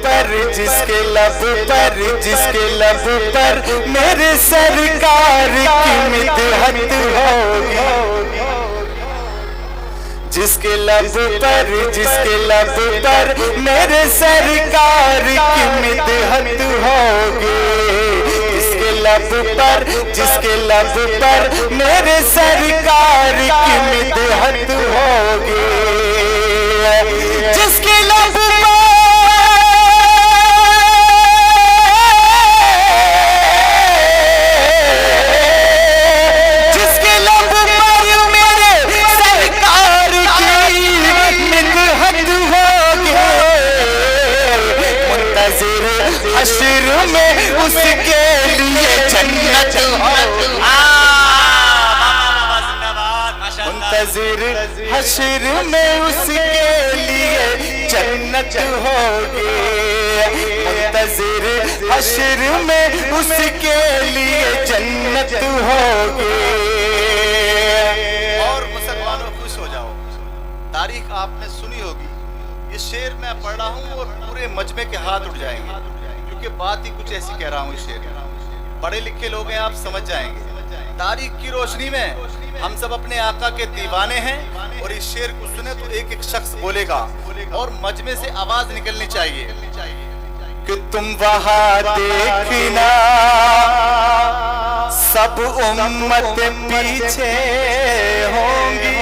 پر جس کے لب پر جس کے لب پر میرے سرکار کی مدحت ہوگی جس کے لب پر جس کے لب پر میرے سرکار کی مدحت ہوگی جس کے لب پر جس کے لب پر میرے سرکار کی مدحت ہوگی جس کے لب پر جس کے لب پر میرے سرکار کی مدحت ہوگی منتظر حشر میں اس کے لیے جنت ہوگی منتظر حشر میں اس کے لیے جنت ہوگی منتظر حشر میں اس کے لیے جنت ہوگی اور مسلمانوں خوش ہو جاؤ، تاریخ آپ نے سنی ہوگی، یہ شعر میں پڑھ رہا ہوں اور پورے مجمع کے ہاتھ اٹھ جائیں گے کیونکہ بات ہی کچھ ایسی کہہ رہا ہوں اس شعر میں، پڑھے لکھے لوگ ہیں آپ سمجھ جائیں گے۔ تاریخ کی روشنی میں ہم سب اپنے آقا کے دیوانے ہیں اور اس شعر کو سنے تو ایک ایک شخص بولے گا اور مجمع سے آواز نکلنی چاہیے کہ تم وہاں دیکھنا سب امت پیچھے ہوں گی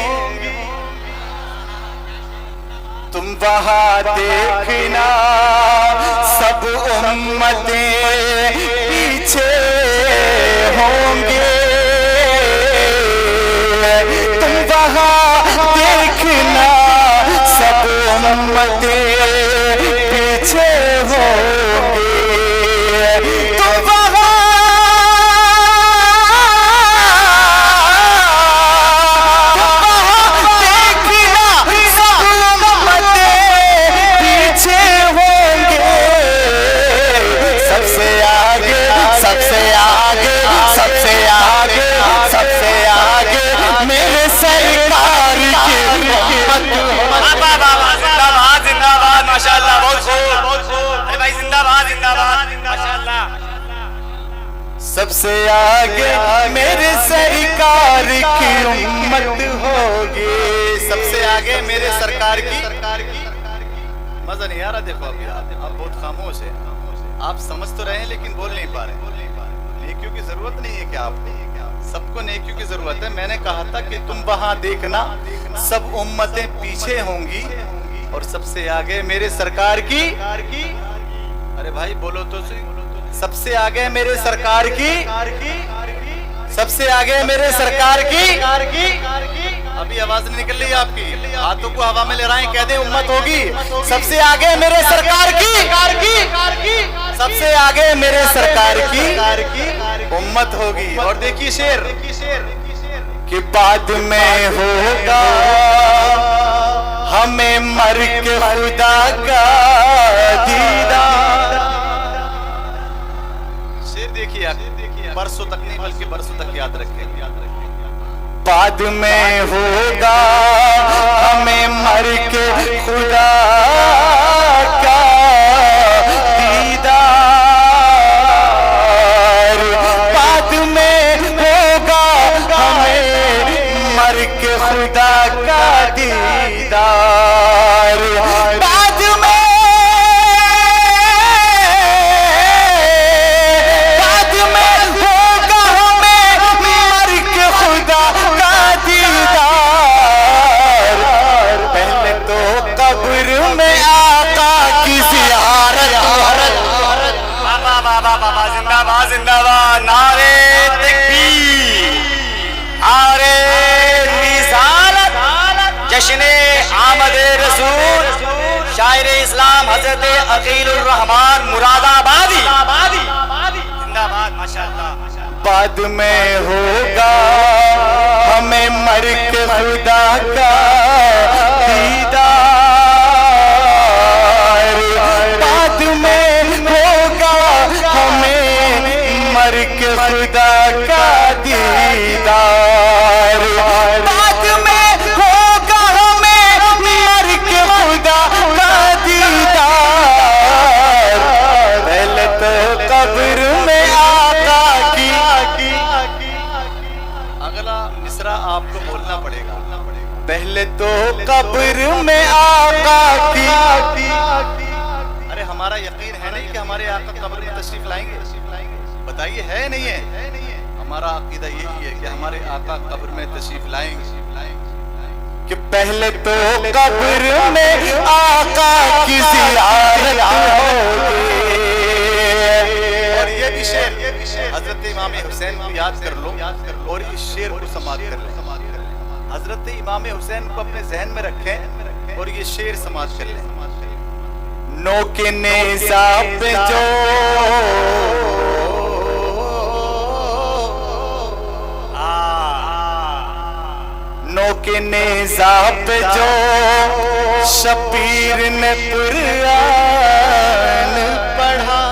تم وہاں دیکھنا سب امتیں پیچھے ہوں گے تم وہاں دیکھنا سب امتیں پیچھے ہوں گے تم وہاں دیکھنا سب امتیں پیچھے ہوں گے سب سے آگے سب سے آگے سب سے آگے سب سے آگے میرے سرکار کی امت ماشاءاللہ بہت خوب ارے بھائی زندہ باد ماشاءاللہ سب سے آگے میرے سرکار کی امت ہوگی سب سے آگے میرے سرکار کی مزہ نہیں آ رہا دیکھو ابھی آپ بہت خاموش ہیں آپ سمجھ تو رہے ہیں لیکن بول نہیں پا رہے نیکیوں کی ضرورت نہیں ہے کیا آپ کو سب کو نیکیوں کی ضرورت ہے میں نے کہا تھا کہ تم وہاں دیکھنا سب امتیں پیچھے ہوں گی اور سب سے آگے میرے سرکار کی ارے بھائی بولو تو صحیح سب سے آگے میرے سرکار کی سب سے آگے میرے سرکار کی ابھی آواز نہیں نکل رہی آپ کی ہاتھوں کو ہوا میں لہرائیں کہہ دیں امت ہوگی سب سے آگے میرے سرکار کی سب سے آگے میرے سرکار کی امت ہوگی اور دیکھیے شعر کہ بعد میں ہوگا ہمیں مر کے خدا کا دیدار شعر دیکھیے برسوں تک نہیں بلکہ برسوں تک یاد رکھیں بعد میں ہوگا ہمیں مر کے خدا کا دیدار بعد میں ہوگا ہمیں مر کے خدا کا دیدار بعد میں ہوگا ہمیں مر کے خدا کا دیدار پہلے تو قبر میں آقا کی زیارت بابا زندہ باد نعرے تکبیر نعرے رسالت جشن آمد رسول شاعر اسلام حضرت عقیل الرحمان مراد آبادی زندہ باد ماشاءاللہ بعد میں ہوگا ہمیں مر کے خدا کا دیدار بعد میں ہوگا ہمیں مر کے خدا کا دیدار بعد میں ہوگا ہمیں مر کے خدا کا دیدار ہمارا یقین ہے نہیں کہ ہمارے آقا قبر میں تشریف لائیں گے؟ بتائیے ہے نہیں ہے؟ ہمارا عقیدہ یہی ہے کہ ہمارے آقا قبر میں تشریف لائیں گے کہ پہلے تو قبر میں آقا کی زیارت ہوگی. اور یہ بھی شعر حضرت امام حسین کو یاد کر لو اور اس شعر کو سماعت کر لیں. حضرت امام حسین کو اپنے ذہن میں رکھیں اور یہ شعر سماعت کر لیں. نو کے نیزہ پہ جو نو کے نیزہ پہ جو شبیر نے قرآن پڑھا.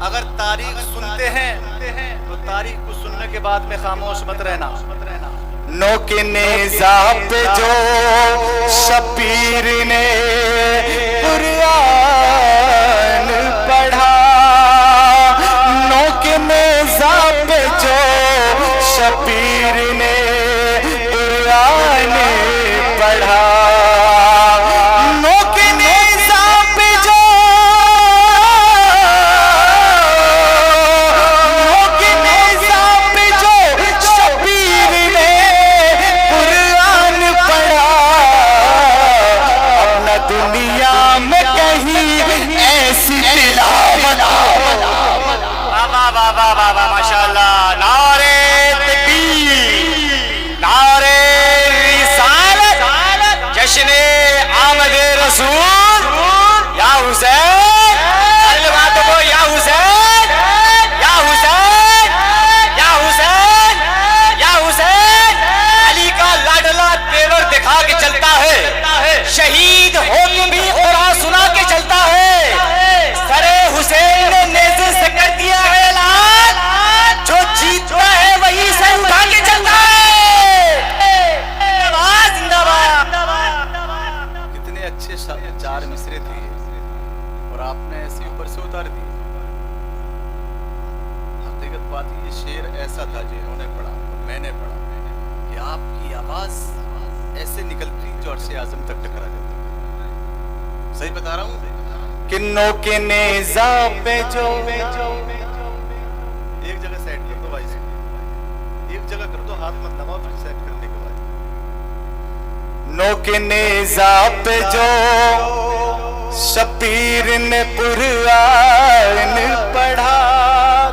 اگر تاریخ سنتے ہیں تو تاریخ کو سننے کے بعد میں خاموش مت رہنا. نو کے نیزہ پہ جو شبیر نے قرآن پڑھا. نو کے نیزہ پہ جو شبیر نے قرآن پڑھا. نو کے نیزہ پہ جو نو کے نیزہ پہ جو شبیر نے قرآن پڑھا. اب نہ دنیا میں کہیں ایسی تلاوت ماشاءاللہ. نعرے تکبیر، نعرے رسالت، جشن آمد رسول. یا حسین کلمات کو، یا حسین، یا حسین، یا حسین، یا حسین. علی کا لاڈلا تیور دکھا کے چلتا ہے، شہید ہو کے بھی قرآن سنا کے چلتا ہے. سرے حسین نے نیزے سے کر دیا ہے اعلان، جو جیتتا ہے وہی سے اٹھا کے چلتا ہے. زندہ باد. کتنے اچھے چار مصرے تھے اور آپ نے ایسے اوپر سے اتار دی. حقیقت بات یہ شعر ایسا تھا جو انہوں نے پڑھا اور میں نے پڑھا کہ آپ کی آواز ایسے نکلتی جو عرش اعظم تک ٹکرا جاتی. صحیح بتا رہا ہوں؟ کہ نو کے نیزہ پہ جو ایک جگہ سیٹ کر دو بھائی، ایک جگہ کر دو، ہاتھ مت دباؤ. پھر سیٹ کرنے کے بعد نو کے نیزہ پہ جو شبیر نے قرآن پڑھا.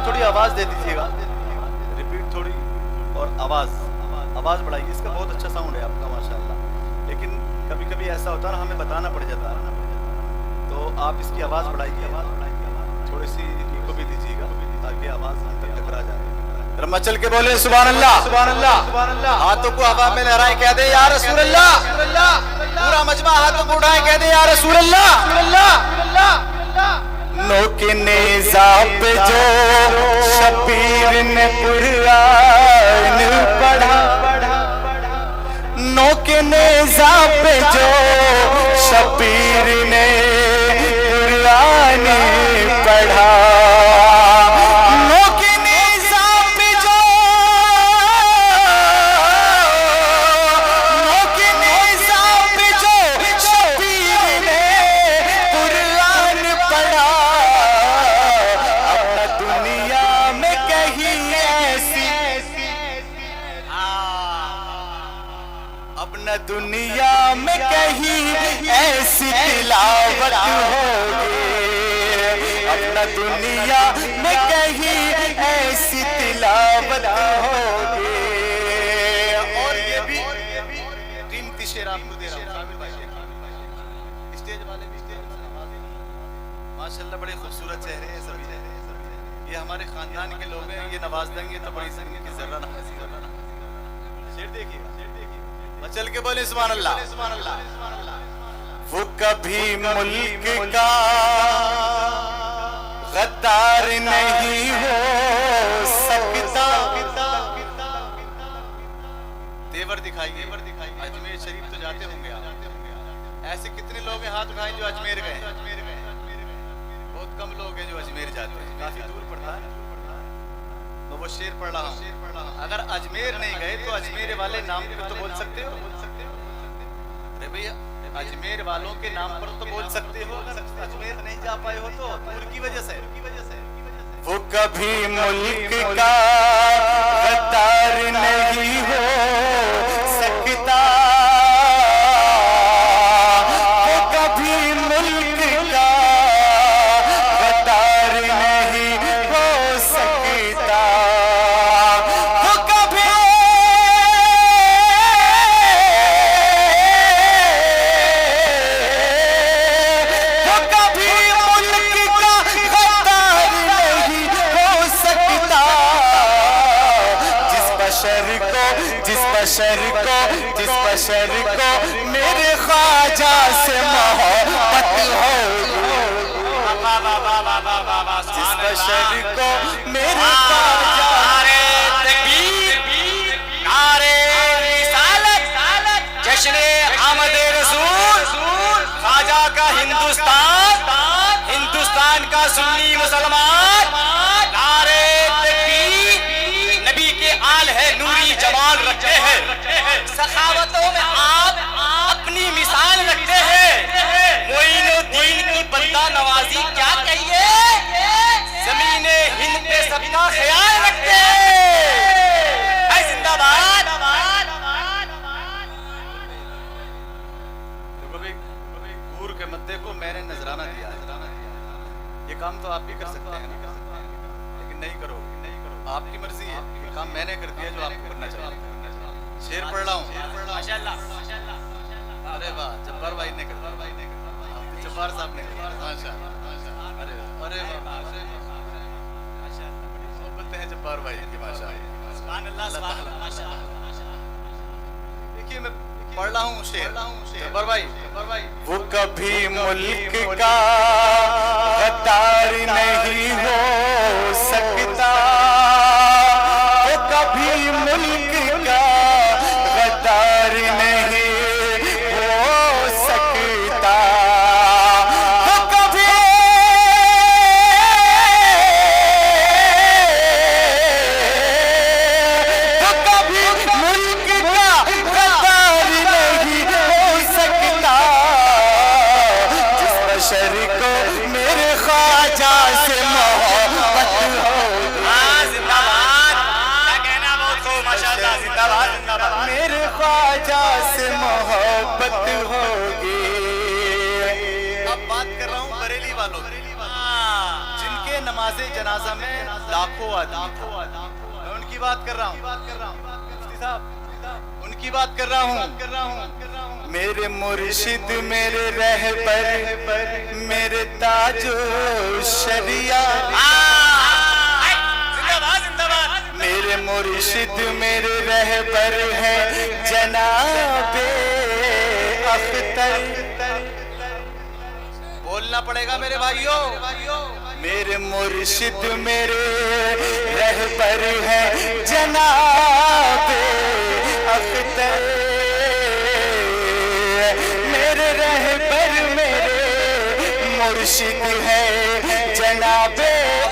تھوڑی آواز دے دیجیے گا، ریپیٹ تھوڑی، اور آواز بڑھائیے. اس کا بہت اچھا ساؤنڈ ہے آپ کا ماشاءاللہ. لیکن کبھی کبھی ایسا ہوتا ہے نا، ہمیں بتانا پڑ جاتا ہے، تو آپ اس کی آواز بڑھائیے، تھوڑی سی کو بھی دیجیے گا تاکہ آواز ہم تک ٹکرا جائے. رما چل کے بولے سبحان اللہ، سبحان اللہ، سبحان اللہ. ہاتھوں کو ہوا میں لہرائیں، کہہ دے یا رسول اللہ. پورا مجمع ہاتھوں کو اٹھائیں، کہہ دے یا رسول اللہ. نو کے نیزہ پہ جو شبیر نے قرآن پڑھا. نو کے نیزہ پہ جو شبیر نے قرآن پڑھا. نو کے نیزہ پہ جو نو کے نیزہ پہ جو شبیر نے قرآن پڑھا. اب نہ دنیا میں کہیں ایسی، اب نہ دنیا میں کہیں ایسی تلاوت ہوگی. اب نہ دنیا میں کہیں ایسی تلاوت ہوگی. اور یہ بھی قیمتی شعر آپ کو دے رہا ہوں عامر بھائی. اسٹیج والے بھی ماشاءاللہ بڑے خوبصورت چہرے ہیں سبھی. یہ ہمارے خاندان کے لوگ ہیں، یہ نواز دیں گے تو بڑی سنگی کی ذرہ نہ. شعر دیکھیے، چل کے بولے سبحان اللہ. وہ کبھی ملک کا غدار نہیں ہو سکتا. تیور دکھائیے. اجمیر شریف تو جاتے ہوں گے آپ. ایسے کتنے لوگ ہیں ہاتھ اٹھائیں جو اجمیر گئے؟ بہت کم لوگ ہیں جو اجمیر جاتے ہیں، کافی دور پڑتا ہے. تو وہ شعر پڑھ رہا ہوں. اگر اجمیر نہیں گئے تو اجمیر والے نام پہ تو بول سکتے ہو. ارے بھیا اجمیر والوں کے نام پر تو بول سکتے ہو. اگر اجمیر کبھی ملک کا غدار نہیں ہو سکتا، وہ کبھی ملک کا غدار نہیں ہو سکتا، وہ کبھی ملک کا غدار نہیں ہو سکتا، جس بشر کو میرے خواجہ سے محبت ہو، جس بشر کو میرے خواجہ جشن آمد رسول، خواجہ کا ہندوستان کا سنی مسلمان، نعرے تکبیر، نبی کے آل ہے نوری جمال رکھتے ہیں، سخاوتوں میں آپ اپنی مثال رکھتے ہیں، معین الدین کی بندہ نوازی کیا کہیے، زمین ہند پہ سب کا خیال رکھتے ہیں، اے زندہ باد۔ گور کے مدے کو میں نے نذرانہ دیا ہے، یہ کام تو آپ بھی کر سکتے ہیں نا، لیکن نہیں کرو، آپ کی مرضی ہے، یہ کام میں نے کر دیا جو آپ کو کرنا چاہیے۔ شعر پڑھ رہا ہوں، ماشاءاللہ، ارے واہ، جبار بھائی نے کر دیا، جبار صاحب نے کر دیا، ماشاءاللہ، ارے واہ، محبت ہیں جبار بھائی کی، ماشاءاللہ، سبحان اللہ، سبحان اللہ، ماشاءاللہ۔ دیکھیے میں پڑھ رہا ہوں شعر، جبار بھائی، وہ کبھی ملک کا غدار نہیں ہو سکتا، وہ کبھی ملک کا غدار نہیں ہو سکتا، وہ کبھی ملک کا غدار نہیں ہو سکتا، جس بشر کو میرے خواجہ سے محبت ہو، زندہ باد، کیا کہنا بہت خوب، ماشاءاللہ، زندہ باد، زندہ باد۔ میرے خواجہ سے محبت ہوگی۔ اب بات کر رہا ہوں بریلی والوں کی، جن کے نماز جنازہ میں لاکھوں آدمی، میں ان کی بات کر رہا ہوں، مفتی صاحب ان کی بات کر رہا ہوں۔ میرے مرشد میرے رہبر میرے تاج الشریعہ، زندہ باد، زندہ باد۔ میرے مرشد میرے رہبر ہیں جناب اختر، بولنا پڑے گا میرے بھائیوں، میرے مرشد میرے رہبر ہیں جناب اختر، میرے رہبر میرے مرشد ہیں جناب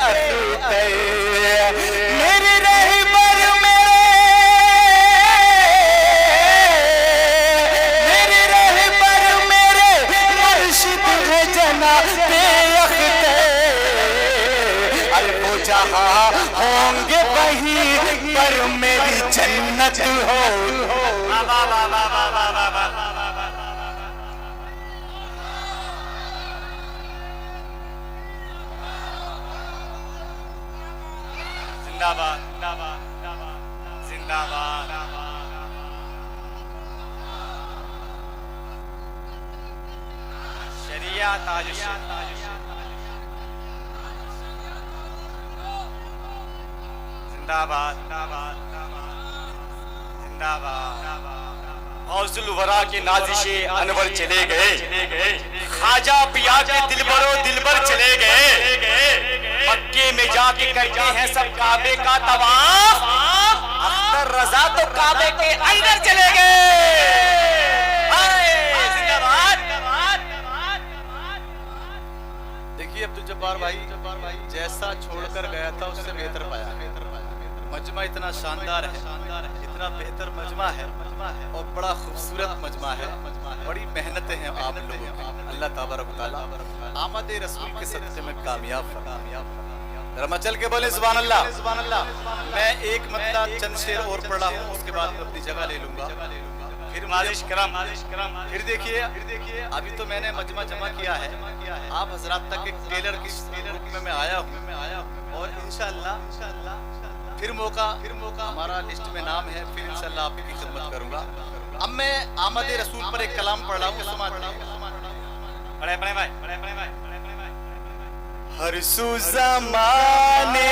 اختر، میرے رہبر میرے مرشد ہیں جناب اختر، ارے وہ جہاں ہوں گے وہیں پر میری جنت ہو، زندہ باد، زندہ باد، زندہ باد۔ شریعہ تاج الشریعہ، زندہ باد، زندہ باد۔ غوث الورا کے نازش انور چلے گئے، خواجہ پیا کے دلبر چلے گئے، مکے میں جا کے کرتے ہیں سب کعبے کا طواف، اختر رضا تو کعبے کے اندر چلے گئے۔ زندہ باد۔ دیکھیے اب تو جبار بھائی جیسا چھوڑ کر گیا تھا اس سے بہتر پایا، مجمع اتنا شاندار ہے، اتنا بہتر مجمع ہے اور بڑا خوبصورت مجمع ہے، بڑی محنتیں ہیں آپ لوگوں کی، اللہ تبارک و تعالیٰ آمد رسول کے صدقے میں کامیاب فرمائے۔ ذرا مچل کے بولے سبحان اللہ سبحان اللہ. میں ایک مطلع چند شعر اور پڑھا ہوں, اس کے بعد میں اپنی جگہ لے لوں گا. پھر مالش کرم پھر دیکھیے ابھی تو میں نے مجمع جمع کیا ہے, آپ حضرات تک ایک ٹیلر کی روپ میں آیا ہوں, اور انشاءاللہ پھر موقع ہمارا لسٹ میں نام ہے, پھر انشاءاللہ آپ کی خدمت کروں گا. اب میں آمد رسول پر ایک کلام پڑھ رہا ہوں, سماعت پڑھے بھائی. ہر سو زمانے